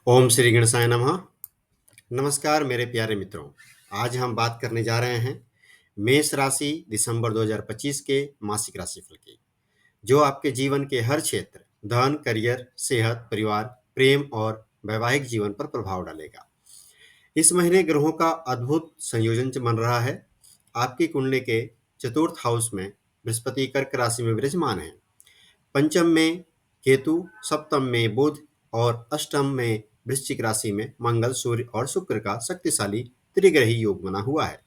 ओम श्री गणेशाय नमः। नमस्कार मेरे प्यारे मित्रों। आज हम बात करने जा रहे हैं मेष राशि दिसंबर 2025 के मासिक राशिफल की, जो आपके जीवन के हर क्षेत्र धन, करियर, सेहत, परिवार, प्रेम और वैवाहिक जीवन पर प्रभाव डालेगा। इस महीने ग्रहों का अद्भुत संयोजन बन रहा है। आपकी कुंडली के चतुर्थ हाउस में बृहस्पति कर्क राशि में विराजमान है। पंचम में केतु, सप्तम में बुध और अष्टम में वृश्चिक राशि में मंगल, सूर्य और शुक्र का शक्तिशाली त्रिग्रही योग बना हुआ है।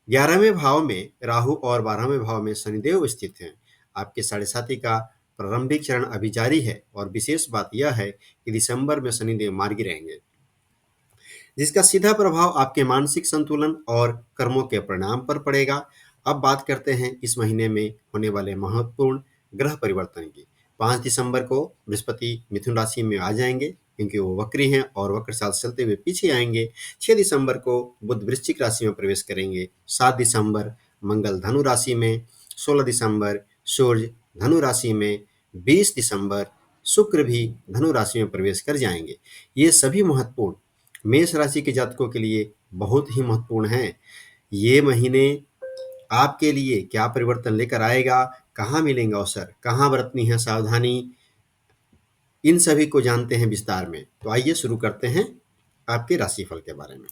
11वें भाव में राहु और 12वें भाव में शनिदेव स्थित हैं। आपके साढ़े साथी का प्रारंभिक चरण अभी जारी है और विशेष बात यह है कि दिसंबर में शनिदेव मार्गी रहेंगे, जिसका सीधा प्रभाव आपके मानसिक संतुलन और कर्मों के परिणाम पर पड़ेगा। अब बात करते हैं इस महीने में होने वाले महत्वपूर्ण ग्रह परिवर्तन की। 5 दिसंबर को बृहस्पति मिथुन राशि में आ जाएंगे, क्योंकि वो वक्री हैं और वक्र साथ चलते हुए पीछे आएंगे। 6 दिसंबर को बुध वृश्चिक राशि में प्रवेश करेंगे। 7 दिसंबर मंगल धनु राशि में। 16 दिसंबर सूर्य धनु राशि में। 20 दिसंबर शुक्र भी धनु राशि में प्रवेश कर जाएंगे। ये सभी महत्वपूर्ण मेष राशि के जातकों के लिए बहुत ही महत्वपूर्ण है। ये महीने आपके लिए क्या परिवर्तन लेकर आएगा, कहाँ मिलेंगे अवसर, कहाँ बरतनी है सावधानी, इन सभी को जानते हैं विस्तार में। तो आइए शुरू करते हैं आपके राशिफल के बारे में।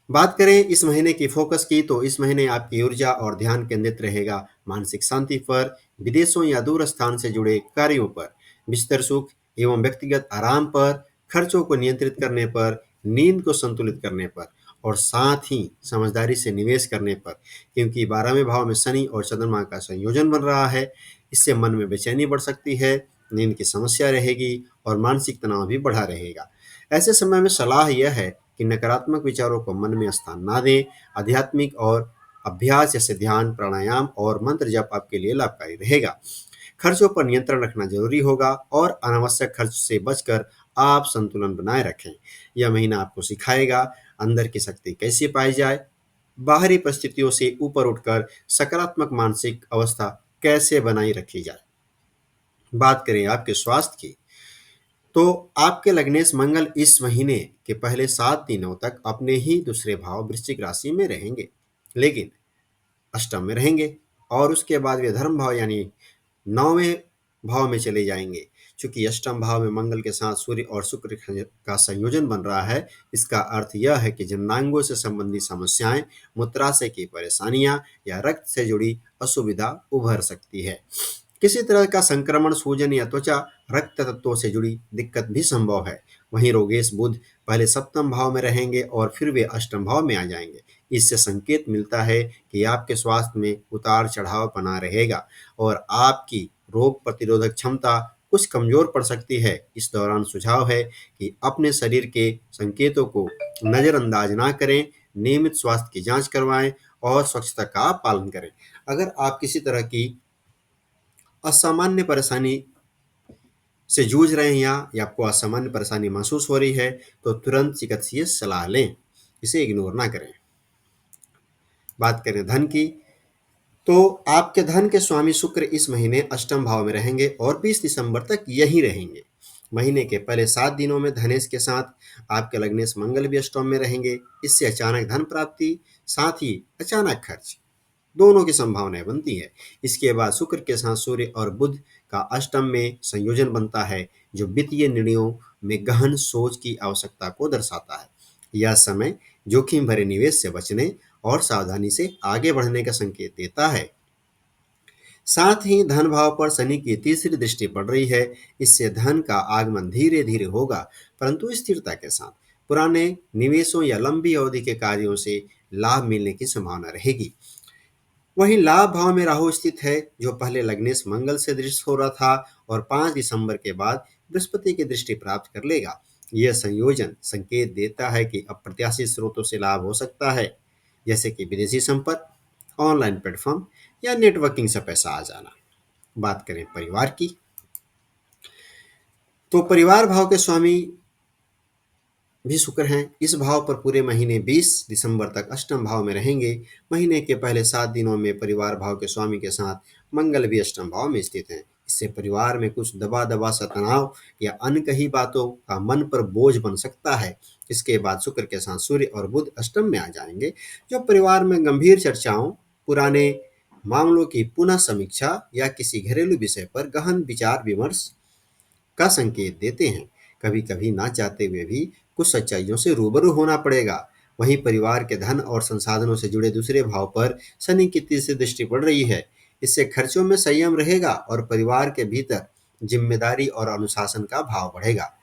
बात करें इस महीने की फोकस की, तो इस महीने आपकी ऊर्जा और ध्यान केंद्रित रहेगा मानसिक शांति पर, विदेशों या दूर स्थान से जुड़े कार्यों पर, बिस्तर सुख एवं व्यक्तिगत आराम पर, खर्चों को नियंत्रित करने पर, नींद को संतुलित करने पर और साथ ही समझदारी से निवेश करने पर। क्योंकि 12वें भाव में शनि और चंद्रमा का संयोजन बन रहा है, इससे मन में बेचैनी बढ़ सकती है, नींद की समस्या रहेगी और मानसिक तनाव भी बढ़ा रहेगा। ऐसे समय में सलाह यह है कि नकारात्मक विचारों को मन में स्थान ना दें। आध्यात्मिक और अभ्यास जैसे ध्यान, प्राणायाम और मंत्र जप आपके लिए लाभकारी रहेगा। खर्चों पर नियंत्रण रखना जरूरी होगा और अनावश्यक खर्च से बचकर आप संतुलन बनाए रखें। यह महीना आपको सिखाएगा अंदर की शक्ति कैसे पाई जाए, बाहरी परिस्थितियों से ऊपर उठकर सकारात्मक मानसिक अवस्था कैसे बनाई रखी जाए। बात करें आपके स्वास्थ्य की, तो आपके लग्नेश मंगल इस महीने के पहले 7 दिनों तक अपने ही दूसरे भाव वृश्चिक राशि में रहेंगे, लेकिन अष्टम में रहेंगे और उसके बाद वे धर्म भाव यानी 9वें भाव में चले जाएंगे। चूंकि अष्टम भाव में मंगल के साथ सूर्य और शुक्र का संयोजन बन रहा है, इसका अर्थ यह है कि जननांगों से संबंधित समस्याएं, मूत्राशय की परेशानियां या रक्त से जुड़ी असुविधा उभर सकती है। किसी तरह का संक्रमण, सूजन या त्वचा रक्त तत्वों से जुड़ी दिक्कत भी संभव है। वहीं रोगेश बुध पहले सप्तम भाव में रहेंगे और फिर वे अष्टम भाव में आ जाएंगे। इससे संकेत मिलता है कि आपके स्वास्थ्य में उतार चढ़ाव बना रहेगा और आपकी रोग प्रतिरोधक क्षमता कुछ कमजोर पड़ सकती है। इस दौरान सुझाव है कि अपने शरीर के संकेतों को नज़रअंदाज ना करें, नियमित स्वास्थ्य की जांच करवाएं और स्वच्छता का पालन करें। अगर आप किसी तरह की असामान्य परेशानी से जूझ रहे हैं या आपको असामान्य परेशानी महसूस हो रही है, तो तुरंत चिकित्सकीय सलाह लें, इसे इग्नोर ना करें। बात करें धन की, तो आपके धन के स्वामी शुक्र इस महीने अष्टम भाव में रहेंगे और 20 दिसंबर तक यही रहेंगे। महीने के पहले 7 दिनों में धनेश के साथ आपके लग्नेश मंगल भी अष्टम में रहेंगे। इससे अचानक धन प्राप्ति, साथ ही अचानक खर्च दोनों की संभावनाएं बनती है। इसके बाद शुक्र के साथ सूर्य और बुध का अष्टम में संयोजन बनता है, जो वित्तीय निर्णयों में गहन सोच की आवश्यकता को दर्शाता है। यह समय जोखिम भरे निवेश से बचने और सावधानी से आगे बढ़ने का संकेत देता है। साथ ही धन भाव पर शनि की तीसरी दृष्टि पड़ रही है। इससे धन का आगमन धीरे धीरे होगा, परंतु स्थिरता के साथ। पुराने निवेशों या लंबी अवधि के कार्यों से लाभ मिलने की संभावना रहेगी। वहीं लाभ भाव में राहु स्थित है, जो पहले लग्नेश मंगल से दृष्ट हो रहा था और 5 दिसंबर के बाद बृहस्पति की दृष्टि प्राप्त कर लेगा। यह संयोजन संकेत देता है कि अप्रत्याशित स्रोतों से लाभ हो सकता है, जैसे कि विदेशी संपर्क, ऑनलाइन प्लेटफॉर्म या नेटवर्किंग से पैसा आ जाना। बात करें परिवार की, तो परिवार भाव के स्वामी भी शुक्र हैं। इस भाव पर पूरे महीने 20 दिसंबर तक अष्टम भाव में रहेंगे। महीने के पहले 7 दिनों में परिवार भाव के स्वामी के साथ मंगल भी अष्टम भाव में स्थित हैं। इससे परिवार में कुछ दबा दबा सा तनाव या अनकही बातों का मन पर बोझ बन सकता है। इसके बाद शुक्र के साथ सूर्य और बुध अष्टम में आ जाएंगे, जो परिवार में गंभीर चर्चाओं, पुराने मामलों की पुनः समीक्षा या किसी घरेलू विषय पर गहन विचार विमर्श का संकेत देते हैं। कभी-कभी ना चाहते हुए भी कुछ सच्चाइयों से रूबरू होना पड़ेगा। वहीं परिवार के धन और संसाधनों से जुड़े दूसरे भाव पर शनि की तीसरी दृष्टि पड़ रही है। इससे खर्चों में संयम रहेगा और परिवार के भीतर जिम्मेदारी और अनुशासन का भाव बढ़ेगा।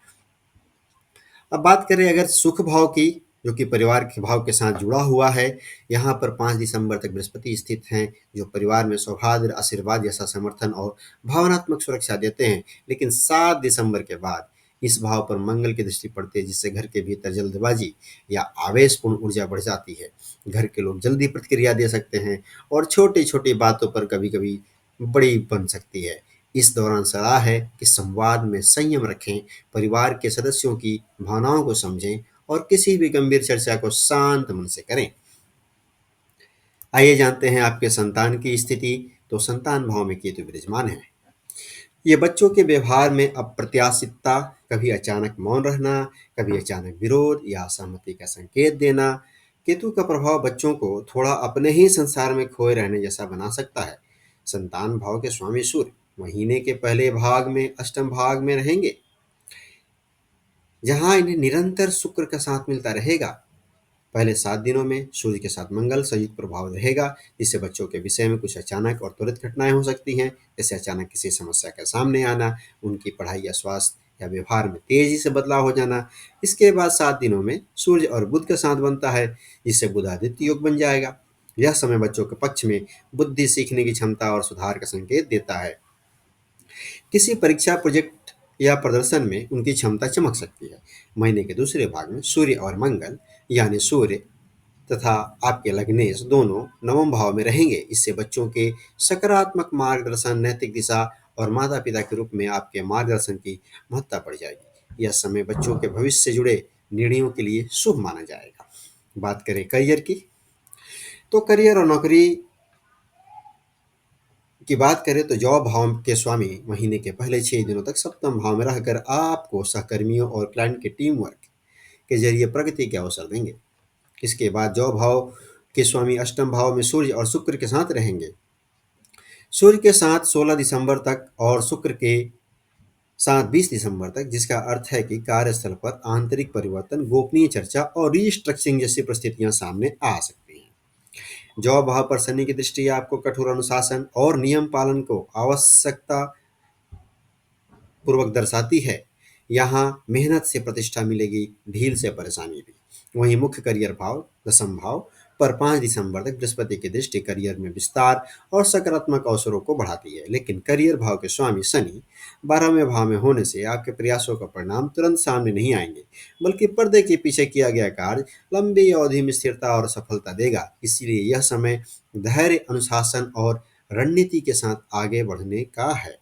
अब बात करें अगर सुख भाव की, जो कि परिवार के भाव के साथ जुड़ा हुआ है, यहाँ पर 5 दिसंबर तक बृहस्पति स्थित हैं, जो परिवार में सौहार्द, आशीर्वाद जैसा समर्थन और भावनात्मक सुरक्षा देते हैं। लेकिन 7 दिसंबर के बाद इस भाव पर मंगल की दृष्टि पड़ती है, जिससे घर के भीतर जल्दबाजी या आवेशपूर्ण ऊर्जा बढ़ जाती है। घर के लोग जल्दी प्रतिक्रिया दे सकते हैं और छोटी-छोटी बातों पर कभी-कभी बड़ी बन सकती है। इस दौरान सलाह है कि संवाद में संयम रखें, परिवार के सदस्यों की भावनाओं को समझें और किसी भी गंभीर चर्चा को शांत मन से करें। आइए जानते हैं आपके संतान की स्थिति। तो संतान भाव में केतु विराजमान है। ये बच्चों के व्यवहार में अप्रत्याशितता, कभी अचानक मौन रहना, कभी अचानक विरोध या असहमति का संकेत देना। केतु का प्रभाव बच्चों को थोड़ा अपने ही संसार में खोए रहने जैसा बना सकता है। संतान भाव के स्वामी सूर्य महीने के पहले भाग में अष्टम भाग में रहेंगे, जहां इन्हें निरंतर शुक्र का साथ मिलता रहेगा। पहले 7 दिनों में सूर्य के साथ मंगल संयुक्त प्रभाव रहेगा, जिससे बच्चों के विषय में कुछ अचानक और त्वरित घटनाएं हो सकती हैं, जैसे अचानक किसी समस्या का सामने आना, उनकी पढ़ाई या स्वास्थ्य या व्यवहार में तेजी से बदलाव हो जाना। इसके बाद 7 दिनों में सूर्य और बुध का साथ बनता है, जिससे बुधादित्य योग बन जाएगा। यह समय बच्चों के पक्ष में बुद्धि, सीखने की क्षमता और सुधार का संकेत देता है। किसी परीक्षा, प्रोजेक्ट या प्रदर्शन में उनकी क्षमता चमक सकती है। महीने के दूसरे भाग में सूर्य और मंगल, यानी सूर्य तथा आपके लग्नेश दोनों नवम भाव में रहेंगे। इससे बच्चों के सकारात्मक मार्गदर्शन, नैतिक दिशा और माता पिता के रूप में आपके मार्गदर्शन की महत्ता बढ़ जाएगी। यह समय बच्चों के भविष्य से जुड़े निर्णयों के लिए शुभ माना जाएगा। बात करें करियर की, तो करियर और नौकरी की बात करें तो जॉब भाव के स्वामी महीने के पहले 6 दिनों तक सप्तम भाव में रहकर आपको सहकर्मियों और क्लाइंट के टीम वर्क के जरिए प्रगति के अवसर देंगे। इसके बाद जॉब भाव के स्वामी अष्टम भाव में सूर्य और शुक्र के साथ रहेंगे। सूर्य के साथ 16 दिसंबर तक और शुक्र के साथ 20 दिसंबर तक, जिसका अर्थ है कि कार्यस्थल पर आंतरिक परिवर्तन, गोपनीय चर्चा और रीस्ट्रक्चरिंग जैसी परिस्थितियां सामने आ सकती हैं। जॉब भाव पर शनि की दृष्टि आपको कठोर अनुशासन और नियम पालन को आवश्यकता पूर्वक दर्शाती है। यहाँ मेहनत से प्रतिष्ठा मिलेगी, ढील से परेशानी भी। वहीं मुख्य करियर भाव दसम भाव पर 5 दिसंबर तक बृहस्पति की दृष्टि करियर में विस्तार और सकारात्मक अवसरों को बढ़ाती है। लेकिन करियर भाव के स्वामी शनि 12वें भाव में होने से आपके प्रयासों का परिणाम तुरंत सामने नहीं आएंगे, बल्कि पर्दे के पीछे किया गया कार्य लंबी अवधि में स्थिरता और सफलता देगा। इसलिए यह समय धैर्य, अनुशासन और रणनीति के साथ आगे बढ़ने का है।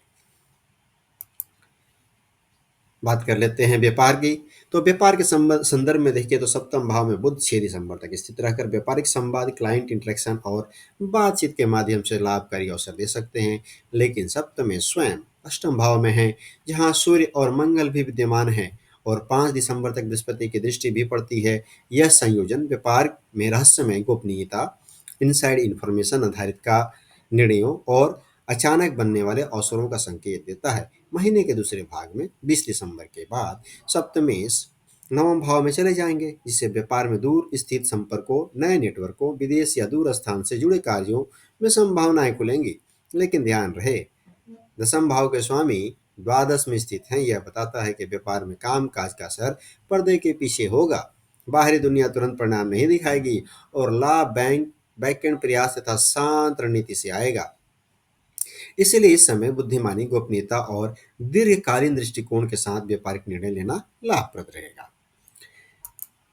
बात कर लेते हैं व्यापार की। तो व्यापार के संदर्भ में देखिए तो सप्तम भाव में बुध 6 दिसंबर तक स्थित रहकर व्यापारिक संवाद, क्लाइंट इंटरेक्शन और बातचीत के माध्यम से लाभकारी अवसर दे सकते हैं। लेकिन सप्तम में स्वयं अष्टम भाव में है, जहां सूर्य और मंगल भी विद्यमान है और 5 दिसंबर तक बृहस्पति की दृष्टि भी पड़ती है। यह संयोजन व्यापार में रहस्यमय गोपनीयता, इनसाइड इंफॉर्मेशन आधारित का निर्णयों और अचानक बनने वाले अवसरों का संकेत देता है। महीने के दूसरे भाग में 20 दिसंबर के बाद सप्तमेश नवम भाव में चले जाएंगे, जिससे व्यापार में दूर स्थित संपर्कों, नए नेटवर्कों, विदेश या दूर स्थान से जुड़े कार्यों में संभावनाएं खुलेंगी। लेकिन ध्यान रहे, दसम भाव के स्वामी द्वादश में स्थित हैं। यह बताता है कि व्यापार में काम काज का असर पर्दे के पीछे होगा। बाहरी दुनिया तुरंत परिणाम नहीं दिखाएगी और लाभ बैंक बैकएंड प्रयास तथा शांत रणनीति से आएगा। इसलिए इस समय बुद्धिमानी, गोपनीयता और दीर्घकालीन दृष्टिकोण के साथ व्यापारिक निर्णय लेना लाभप्रद रहेगा।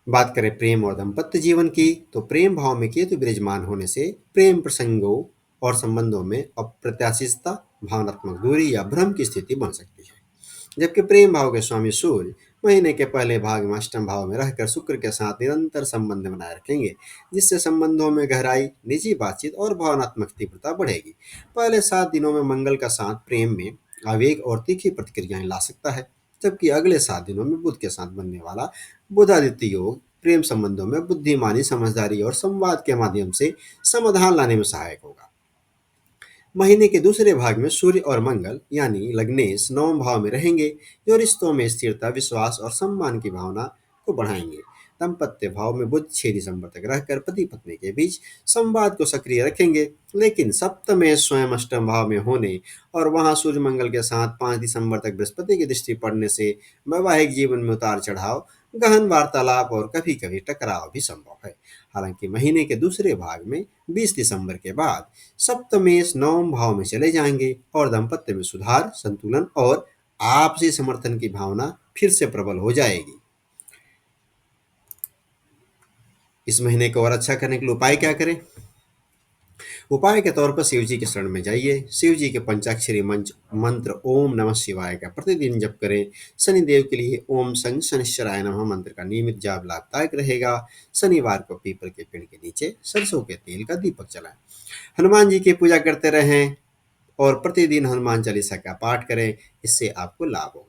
बात करें प्रेम और दाम्पत्य जीवन की, तो प्रेम भाव में केतु विराजमान होने से प्रेम प्रसंगों और संबंधों में अप्रत्याशितता, भावनात्मक दूरी या भ्रम की स्थिति बन सकती है। जबकि प्रेम भाव के स्वामी सूर्य महीने के पहले भाग में अष्टम भाव में रहकर शुक्र के साथ निरंतर संबंध बनाए रखेंगे, जिससे संबंधों में गहराई, निजी बातचीत और भावनात्मक तीव्रता बढ़ेगी। पहले 7 दिनों में मंगल का साथ प्रेम में आवेग और तीखी प्रतिक्रियाएं ला सकता है। जबकि अगले 7 दिनों में बुध के साथ बनने वाला बुधादित्य योग प्रेम संबंधों में बुद्धिमानी, समझदारी और संवाद के माध्यम से समाधान लाने में सहायक होगा। महीने के दूसरे भाग में सूर्य और मंगल यानी लग्नेश नवम भाव में रहेंगे, जो रिश्तों में स्थिरता, विश्वास और सम्मान की भावना को बढ़ाएंगे। दाम्पत्य भाव में बुध 6 दिसंबर तक रहकर पति पत्नी के बीच संवाद को सक्रिय रखेंगे, लेकिन सप्तमेश स्वयं अष्टम भाव में होने और वहां सूर्य मंगल के साथ 5 दिसंबर तक बृहस्पति की दृष्टि पड़ने से वैवाहिक जीवन में उतार चढ़ाव, गहन वार्तालाप और कभी कभी टकराव भी संभव है। हालांकि महीने के दूसरे भाग में 20 दिसंबर के बाद सप्तमेश नवम भाव में चले जाएंगे और दाम्पत्य में सुधार, संतुलन और आपसी समर्थन की भावना फिर से प्रबल हो जाएगी। इस महीने को और अच्छा करने के लिए उपाय क्या करें? उपाय के तौर पर शिव जी के शरण में जाइए। शिव जी के पंचाक्षरी मंत्र ओम नमः शिवाय का प्रतिदिन जप करें। शनिदेव के लिए ओम संग शनिश्चराय नमः मंत्र का नियमित जाप लाभदायक रहेगा। शनिवार को पीपल के पेड़ के नीचे सरसों के तेल का दीपक जलाएं। हनुमान जी की पूजा करते रहें और प्रतिदिन हनुमान चालीसा का पाठ करें, इससे आपको लाभ होगा।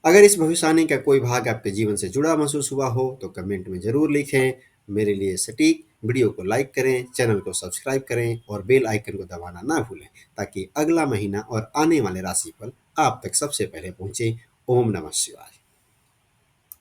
अगर इस भविष्यवाणी का कोई भाग आपके जीवन से जुड़ा महसूस हुआ हो तो कमेंट में ज़रूर लिखें। मेरे लिए सटीक वीडियो को लाइक करें, चैनल को सब्सक्राइब करें और बेल आइकन को दबाना ना भूलें, ताकि अगला महीना और आने वाले राशिफल आप तक सबसे पहले पहुंचे। ओम नमः शिवाय।